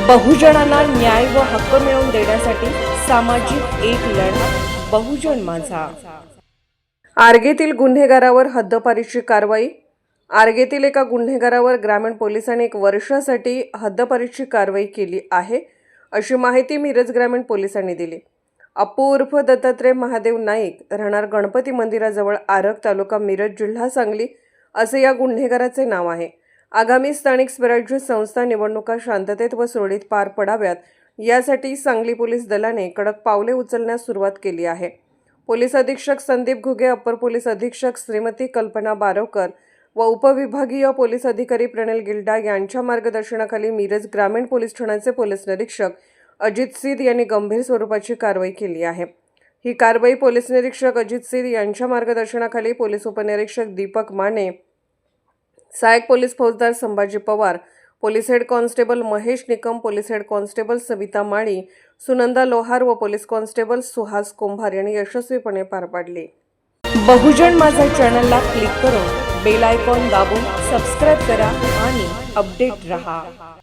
बहुजनांना न्याय व हक्क मिळवून देण्यासाठी सामाजिक एक लढा बहुजन माझा। आर्गेतील गुन्हेगारावर हद्दपारीची कारवाई। आर्गेतील एका गुन्हेगारावर ग्रामीण पोलिसांनी 1 वर्षासाठी हद्दपारीची कारवाई केली आहे, अशी माहिती मिरज ग्रामीण पोलिसांनी दिली। अप्पू उर्फ दत्तात्रय महादेव नाईक, राहणार गणपती मंदिराजवळ, आरग, तालुका मिरज, जिल्हा सांगली असे या गुन्हेगाराचे नाव आहे। आगामी स्थानिक स्वराज्य संस्था निवडणुका शांततेत व सुरळीत पार पडाव्यात यासाठी सांगली पोलीस दलाने कडक पावले उचलण्यास सुरुवात केली आहे। पोलीस अधीक्षक संदीप घुगे, अप्पर पोलीस अधीक्षक श्रीमती कल्पना बारवकर व उपविभागीय पोलीस अधिकारी प्रणल गिल्डा यांच्या मार्गदर्शनाखाली मिरज ग्रामीण पोलीस ठाण्याचे पोलीस निरीक्षक अजित सिद यांनी गंभीर स्वरूपाची कारवाई केली आहे। ही कारवाई पोलीस निरीक्षक अजित सिद यांच्या मार्गदर्शनाखाली पोलीस उपनिरीक्षक दीपक माने, सहाय्यक पोलीस फौजदार Sambhaji Pawar, police head constable Mahesh Nikam, police head constable Savita Mali, Sunanda Lohar व पोलीस कॉन्स्टेबल सुहास कुंभार यांनी यशस्वीपणे पार पाडली। बहुजन माझा चॅनलला क्लिक करून बेल आयकॉन दाबून सबस्क्राइब करा आणि अपडेट रहा।